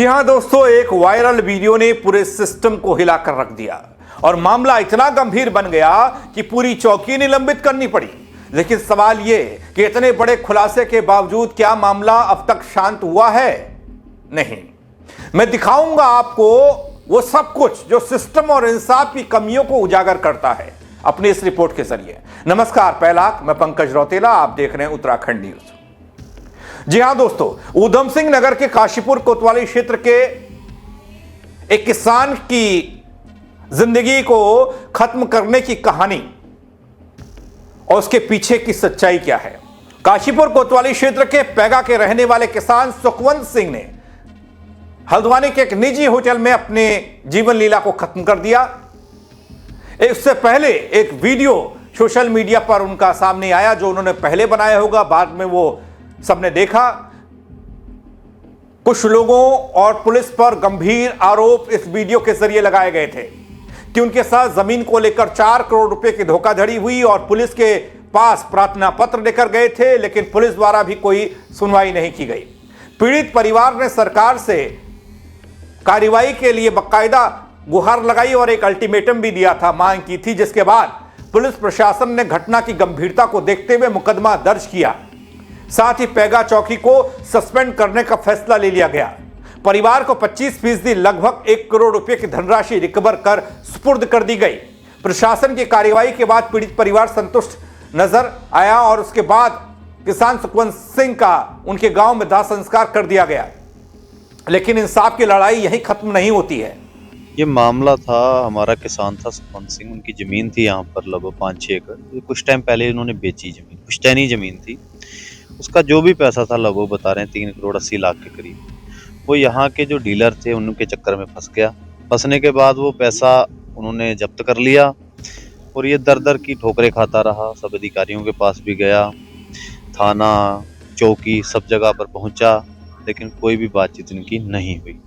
जी हां दोस्तों, एक वायरल वीडियो ने पूरे सिस्टम को हिलाकर रख दिया और मामला इतना गंभीर बन गया कि पूरी चौकी निलंबित करनी पड़ी। लेकिन सवाल यह कि इतने बड़े खुलासे के बावजूद क्या मामला अब तक शांत हुआ है? नहीं। मैं दिखाऊंगा आपको वो सब कुछ जो सिस्टम और इंसाफ की कमियों को उजागर करता है अपनी इस रिपोर्ट के जरिए। नमस्कार, पहला मैं पंकज रौतेला, आप देख रहे हैं उत्तराखंड न्यूज। जी हां दोस्तों, ऊधम सिंह नगर के काशीपुर कोतवाली क्षेत्र के एक किसान की जिंदगी को खत्म करने की कहानी और उसके पीछे की सच्चाई क्या है। काशीपुर कोतवाली क्षेत्र के पैगा के रहने वाले किसान सुखवंत सिंह ने हल्द्वानी के एक निजी होटल में अपने जीवन लीला को खत्म कर दिया। इससे पहले एक वीडियो सोशल मीडिया पर उनका सामने आया जो उन्होंने पहले बनाया होगा, बाद में वो सबने देखा। कुछ लोगों और पुलिस पर गंभीर आरोप इस वीडियो के जरिए लगाए गए थे कि उनके साथ जमीन को लेकर 4 करोड़ रुपए की धोखाधड़ी हुई और पुलिस के पास प्रार्थना पत्र लेकर गए थे, लेकिन पुलिस द्वारा भी कोई सुनवाई नहीं की गई। पीड़ित परिवार ने सरकार से कार्रवाई के लिए बाकायदा गुहार लगाई और एक अल्टीमेटम भी दिया था, मांग की थी, जिसके बाद पुलिस प्रशासन ने घटना की गंभीरता को देखते हुए मुकदमा दर्ज किया। साथ ही पैगा चौकी को सस्पेंड करने का फैसला ले लिया गया। परिवार को 25% लगभग 1 करोड़ रुपए की धनराशि रिकवर कर सुपुर्द कर दी गई। प्रशासन की कार्रवाई के बाद पीड़ित परिवार संतुष्ट नजर आया और उसके बाद किसान सुखवंत सिंह का उनके गांव में दाह संस्कार कर दिया गया। लेकिन इंसाफ की लड़ाई यहीं खत्म नहीं होती है। ये मामला था, हमारा किसान था सुखवंत सिंह, उनकी जमीन थी यहाँ पर लगभग 5-6 एकड़। कुछ टाइम पहले इन्होंने बेची जमीन, पुश्तैनी जमीन थी। उसका जो भी पैसा था लगभग बता रहे हैं 3 करोड़ 80 लाख के करीब। वो यहाँ के जो डीलर थे उनके चक्कर में फंस गया। फंसने के बाद वो पैसा उन्होंने जब्त कर लिया और ये दर दर की ठोकरें खाता रहा। सब अधिकारियों के पास भी गया, थाना, चौकी, सब जगह पर पहुँचा, लेकिन कोई भी बातचीत इनकी नहीं हुई।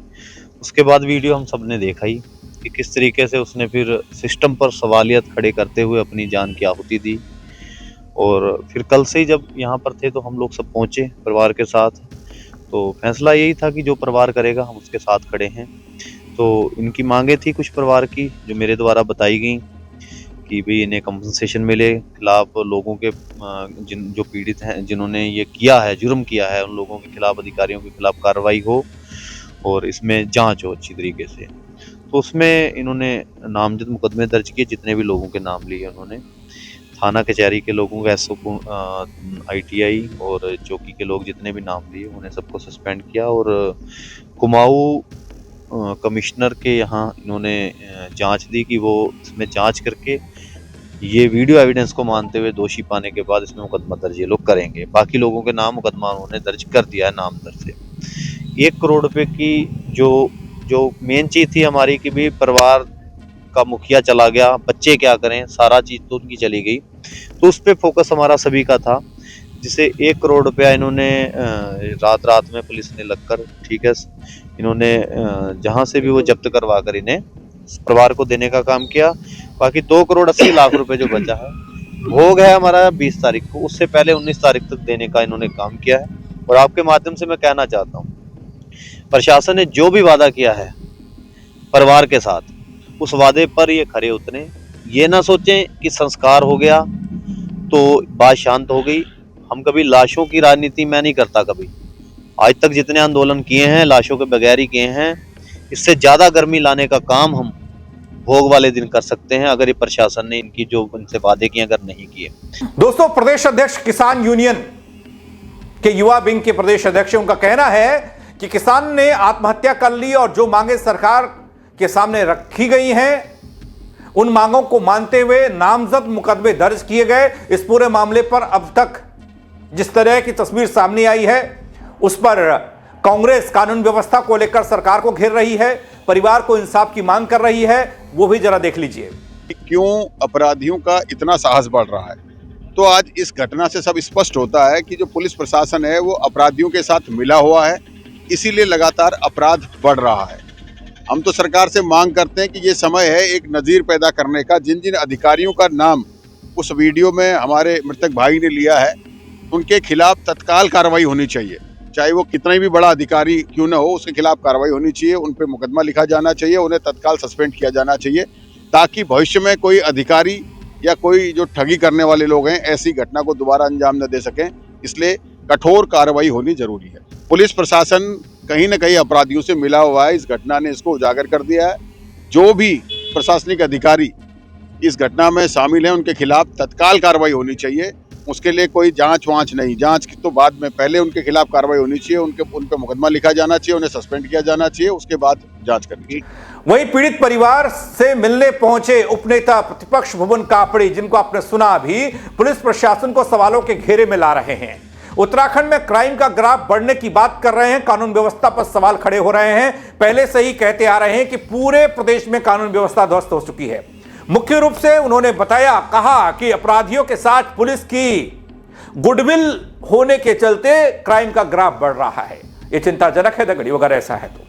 उसके बाद वीडियो हम सब ने देखा ही कि किस तरीके से उसने फिर सिस्टम पर सवालियत खड़े करते हुए अपनी जान की आहुति दी। और फिर कल से ही जब यहाँ पर थे तो हम लोग सब पहुँचे परिवार के साथ। तो फैसला यही था कि जो परिवार करेगा हम उसके साथ खड़े हैं। तो इनकी मांगे थी कुछ परिवार की जो मेरे द्वारा बताई गई कि भाई इन्हें कंपनसेशन मिले, खिलाफ लोगों के जो पीड़ित हैं, जिन्होंने ये किया है, जुर्म किया है, उन लोगों के खिलाफ, अधिकारियों के खिलाफ कार्रवाई हो और इसमें जांच हो अच्छी तरीके से। तो उसमें इन्होंने नामजद मुकदमे दर्ज किए, जितने भी लोगों के नाम लिए उन्होंने। थाना कचहरी के लोगों का SO ITI और चौकी के लोग जितने भी नाम लिए उन्हें सबको सस्पेंड किया। और कुमाऊं कमिश्नर के यहाँ इन्होंने जांच दी कि वो इसमें जांच करके ये वीडियो एविडेंस को मानते हुए दोषी पाने के बाद इसमें मुकदमा दर्ज ये लोग करेंगे। बाकी लोगों के नाम मुकदमा उन्होंने दर्ज कर दिया है नाम दर्ज से। 1 करोड़ रुपए की जो मेन चीज़ थी हमारी कि भी परिवार का मुखिया चला गया, बच्चे क्या करें, सारा चीज़ तो उनकी चली गई। तो उस पर फोकस हमारा सभी का था, जिसे 1 करोड़ रुपया इन्होंने रात में पुलिस ने लगकर, ठीक है, इन्होंने जहां से भी वो जब्त करवा कर इन्हें परिवार को देने का काम किया। बाकी 2 करोड़ 80 लाख रुपए जो बचा है, भोग है हमारा 20 तारीख को, उससे पहले 19 तारीख तक देने का इन्होंने काम किया है। और आपके माध्यम से मैं कहना चाहता हूँ, प्रशासन ने जो भी वादा किया है परिवार के साथ, उस वादे पर ये खरे उतरे। ये ना सोचें कि संस्कार हो गया तो बात शांत हो गई। हम कभी लाशों की राजनीति मैं नहीं करता कभी। आज तक जितने आंदोलन किए हैं लाशों के बगैर ही किए हैं। इससे ज्यादा गर्मी लाने का काम हम भोग वाले दिन कर सकते हैं अगर ये प्रशासन ने इनकी जो इनसे वादे किए अगर नहीं किए। दोस्तों, प्रदेश अध्यक्ष किसान यूनियन के युवा विंग के प्रदेश अध्यक्ष, उनका कहना है कि किसान ने आत्महत्या कर ली और जो मांगे सरकार के सामने रखी गई हैं उन मांगों को मानते हुए नामजद मुकदमे दर्ज किए गए। इस पूरे मामले पर अब तक जिस तरह की तस्वीर सामने आई है उस पर कांग्रेस कानून व्यवस्था को लेकर सरकार को घेर रही है, परिवार को इंसाफ की मांग कर रही है। वो भी जरा देख लीजिए। क्यों अपराधियों का इतना साहस बढ़ रहा है? तो आज इस घटना से सब स्पष्ट होता है कि जो पुलिस प्रशासन है वो अपराधियों के साथ मिला हुआ है, इसीलिए लगातार अपराध बढ़ रहा है। हम तो सरकार से मांग करते हैं कि ये समय है एक नज़ीर पैदा करने का। जिन जिन अधिकारियों का नाम उस वीडियो में हमारे मृतक भाई ने लिया है, उनके खिलाफ तत्काल कार्रवाई होनी चाहिए। चाहे वो कितना भी बड़ा अधिकारी क्यों ना हो, उसके खिलाफ कार्रवाई होनी चाहिए, उन पर मुकदमा लिखा जाना चाहिए, उन्हें तत्काल सस्पेंड किया जाना चाहिए, ताकि भविष्य में कोई अधिकारी या कोई जो ठगी करने वाले लोग हैं ऐसी घटना को दोबारा अंजाम न दे सकें। इसलिए कठोर कार्रवाई होनी जरूरी है। पुलिस प्रशासन कहीं न कहीं अपराधियों से मिला हुआ है, इस घटना ने इसको उजागर कर दिया है। जो भी प्रशासनिक अधिकारी इस घटना में शामिल हैं उनके खिलाफ तत्काल कार्रवाई होनी चाहिए। उसके लिए कोई जांच वांच नहीं, जांच की तो बाद में, पहले उनके खिलाफ कार्रवाई होनी चाहिए, उन पे मुकदमा लिखा जाना चाहिए, उन्हें सस्पेंड किया जाना चाहिए, उसके बाद जांच करनी चाहिए। वहीं पीड़ित परिवार से मिलने पहुंचे उपनेता प्रतिपक्ष भुवन कापड़ी, जिनको आपने सुना, भी पुलिस प्रशासन को सवालों के घेरे में ला रहे हैं। उत्तराखंड में क्राइम का ग्राफ बढ़ने की बात कर रहे हैं, कानून व्यवस्था पर सवाल खड़े हो रहे हैं। पहले से ही कहते आ रहे हैं कि पूरे प्रदेश में कानून व्यवस्था ध्वस्त हो चुकी है। मुख्य रूप से उन्होंने कहा कि अपराधियों के साथ पुलिस की गुडविल होने के चलते क्राइम का ग्राफ बढ़ रहा है। यह चिंताजनक है दगड़ी, अगर ऐसा है तो।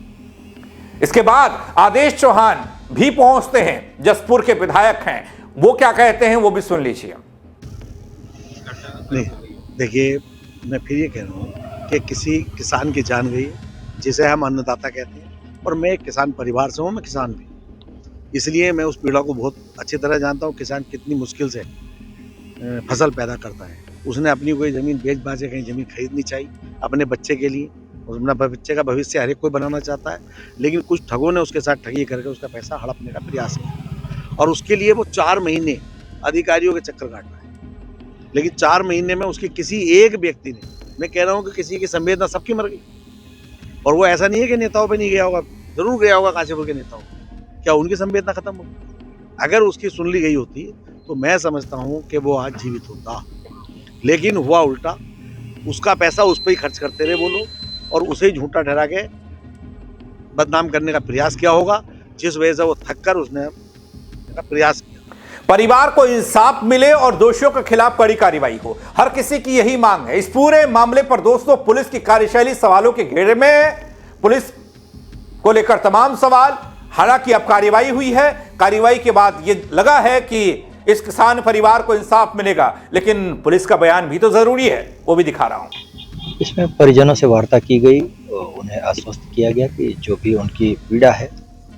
इसके बाद आदेश चौहान भी पहुंचते हैं, जसपुर के विधायक हैं, वो क्या कहते हैं वो भी सुन लीजिए। नहीं, देखिए, मैं फिर ये कह रहा हूँ कि किसी किसान की जान गई है, जिसे हम अन्नदाता कहते हैं, और मैं एक किसान परिवार से हूँ, मैं किसान भी, इसलिए मैं उस पीड़ा को बहुत अच्छी तरह जानता हूँ। किसान कितनी मुश्किल से फसल पैदा करता है। उसने अपनी कोई ज़मीन बेच बाच के कहीं ज़मीन खरीदनी चाहिए अपने बच्चे के लिए, और अपना बच्चे का भविष्य हर एक कोई बनाना चाहता है, लेकिन कुछ ठगों ने उसके साथ ठगी करके उसका पैसा हड़पने का प्रयास किया, और उसके लिए वो 4 महीने अधिकारियों के चक्कर काट रहा है। लेकिन 4 महीने में उसके किसी एक व्यक्ति ने, मैं कह रहा हूँ कि किसी की संवेदना सबकी मर गई। और वो ऐसा नहीं है कि नेताओं पे नहीं गया होगा, जरूर गया होगा काशीपुर के नेताओं, क्या उनकी संवेदना खत्म हो गई? अगर उसकी सुन ली गई होती तो मैं समझता हूँ कि वो आज जीवित होता, लेकिन हुआ उल्टा। उसका पैसा उस पर ही खर्च करते रहे वो लोग, और उसे ही झूठा ठहरा के बदनाम करने का प्रयास किया होगा, जिस वजह से वो थक कर उसने प्रयास किया। परिवार को इंसाफ मिले और दोषियों के खिलाफ कड़ी कार्रवाई हो, हर किसी की यही मांग है। इस पूरे मामले पर दोस्तों पुलिस की कार्यशैली सवालों के घेरे में, पुलिस को लेकर तमाम सवाल। हालांकि अब कार्रवाई हुई है, कार्रवाई के बाद ये लगा है कि इस किसान परिवार को इंसाफ मिलेगा, लेकिन पुलिस का बयान भी तो जरूरी है, वो भी दिखा रहा हूं। इसमें परिजनों से वार्ता की गई, उन्हें आश्वस्त किया गया कि जो भी उनकी पीड़ा है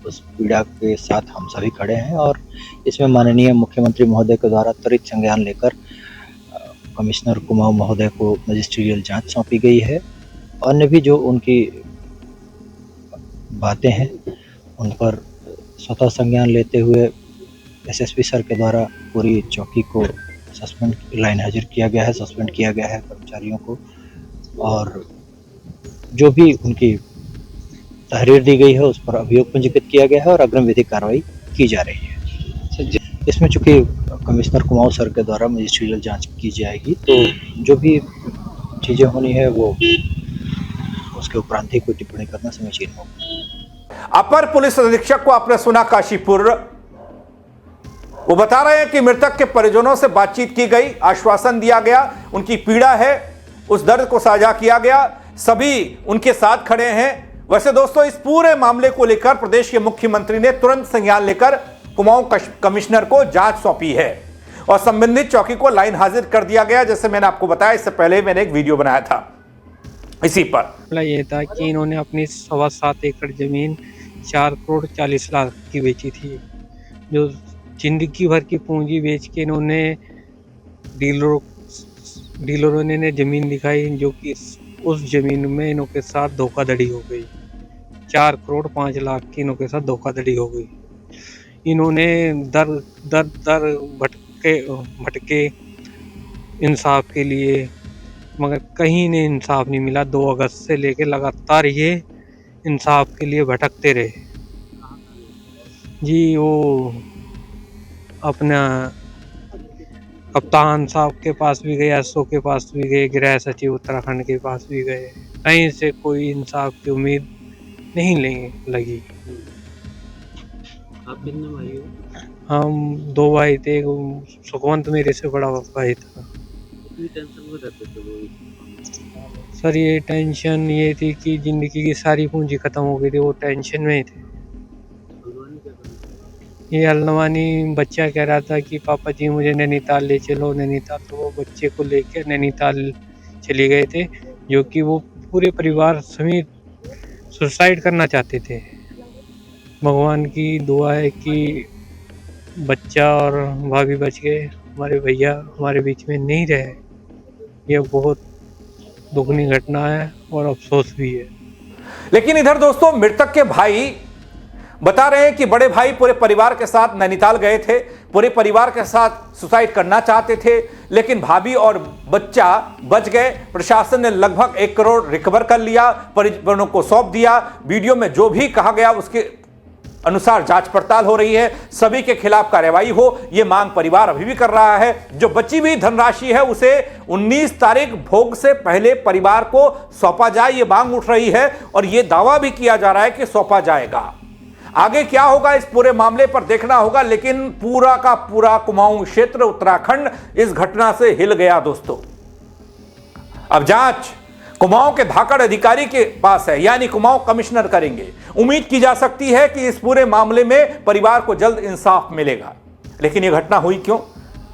उस पीड़ा के साथ हम सभी खड़े हैं, और इसमें माननीय मुख्यमंत्री महोदय के द्वारा त्वरित संज्ञान लेकर कमिश्नर कुमाऊं महोदय को मजिस्ट्रियल जांच सौंपी गई है। अन्य भी जो उनकी बातें हैं उन पर स्वतः संज्ञान लेते हुए एसएसपी सर के द्वारा पूरी चौकी को सस्पेंड, लाइन हाजिर किया गया है, सस्पेंड किया गया है कर्मचारियों को, और जो भी उनकी तहरीर दी गई है उस पर अभियोग पंजीकृत किया गया है और अग्रिम विधिक कार्रवाई की जा रही है। इसमें चूंकि कमिश्नर कुमाऊं सर के द्वारा मजिस्ट्रियल जांच की जाएगी, तो जो भी चीज़ें होनी है वो उसके उपरांत ही कोई टिप्पणी करना समीचीन होगा। अपर पुलिस अधीक्षक को आपने सुना काशीपुर, वो बता रहे हैं कि मृतक के परिजनों से बातचीत की गई, आश्वासन दिया गया, उनकी पीड़ा है उस दर्द को साझा किया गया, सभी उनके साथ खड़े हैं। वैसे दोस्तों इस पूरे मामले को लेकर प्रदेश के मुख्यमंत्री ने तुरंत संज्ञान लेकर कुमाऊं कमिश्नर को जांच सौंपी है और संबंधित चौकी को लाइन हाजिर कर दिया गया। जैसे मैंने आपको बताया, इससे पहले मैंने एक वीडियो बनाया था इसी पर। मामला ये था कि इन्होंने अपनी 7.25 एकड़ जमीन 4 करोड़ 40 लाख की बेची थी, जो जिंदगी भर की पूंजी बेच के इन्होंने डीलरों ने ज़मीन दिखाई, जो कि उस ज़मीन में इन्हों के साथ धोखाधड़ी हो गई। 4 करोड़ 5 लाख की इन्हों के साथ धोखाधड़ी हो गई। इन्होंने दर भटके इंसाफ के लिए, मगर कहीं ने इंसाफ नहीं मिला। 2 अगस्त से लेकर लगातार ये इंसाफ के लिए भटकते रहे जी। वो अपना कप्तान साहब के पास भी गए, एसओ के पास भी गए, गृह सचिव उत्तराखंड के पास भी गए, कहीं से कोई इंसाफ की उम्मीद नहीं लगी। आप कितने भाई हो? हम 2 भाई थे, सुखवंत मेरे से बड़ा भाई था। कितनी टेंशन में रहते थे वो? सर ये टेंशन ये थी कि ज़िंदगी की सारी पूंजी ख़त्म हो गई थी, वो टेंशन में ही थे। ये अलनवानी बच्चा कह रहा था कि पापा जी मुझे नैनीताल ले चलो, नैनीताल, तो वो बच्चे को लेकर नैनीताल चले गए थे, जो कि वो पूरे परिवार समेत सुसाइड करना चाहते थे। भगवान की दुआ है कि बच्चा और भाभी बच गए, हमारे भैया हमारे बीच में नहीं रहे। यह बहुत दुखनी घटना है और अफसोस भी है। लेकिन इधर दोस्तों मृतक के भाई बता रहे हैं कि बड़े भाई पूरे परिवार के साथ नैनीताल गए थे, पूरे परिवार के साथ सुसाइड करना चाहते थे, लेकिन भाभी और बच्चा बच गए। प्रशासन ने लगभग 1 करोड़ रिकवर कर लिया, परिजनों को सौंप दिया। वीडियो में जो भी कहा गया उसके अनुसार जांच पड़ताल हो रही है, सभी के खिलाफ कार्रवाई हो, यह मांग परिवार अभी भी कर रहा है। जो बची हुई धनराशि है उसे 19 तारीख भोग से पहले परिवार को सौंपा जाए, यह मांग उठ रही है और यह दावा भी किया जा रहा है कि सौंपा जाएगा। आगे क्या होगा इस पूरे मामले पर देखना होगा, लेकिन पूरा का पूरा कुमाऊं क्षेत्र उत्तराखंड इस घटना से हिल गया दोस्तों। अब जांच कुमाऊं के धाकड़ अधिकारी के पास है, यानी कुमाऊं कमिश्नर करेंगे। उम्मीद की जा सकती है कि इस पूरे मामले में परिवार को जल्द इंसाफ मिलेगा। लेकिन यह घटना हुई क्यों?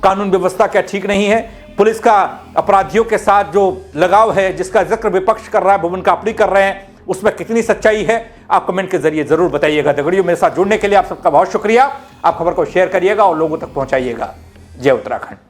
कानून व्यवस्था क्या ठीक नहीं है? पुलिस का अपराधियों के साथ जो लगाव है, जिसका जिक्र विपक्ष कर रहा है, भुवन कापड़ी कर रहे हैं, उसमें कितनी सच्चाई है? आप कमेंट के जरिए जरूर बताइएगा। दगड़ियों मेरे साथ जुड़ने के लिए आप सबका बहुत शुक्रिया। आप खबर को शेयर करिएगा और लोगों तक पहुंचाइएगा। जय उत्तराखंड।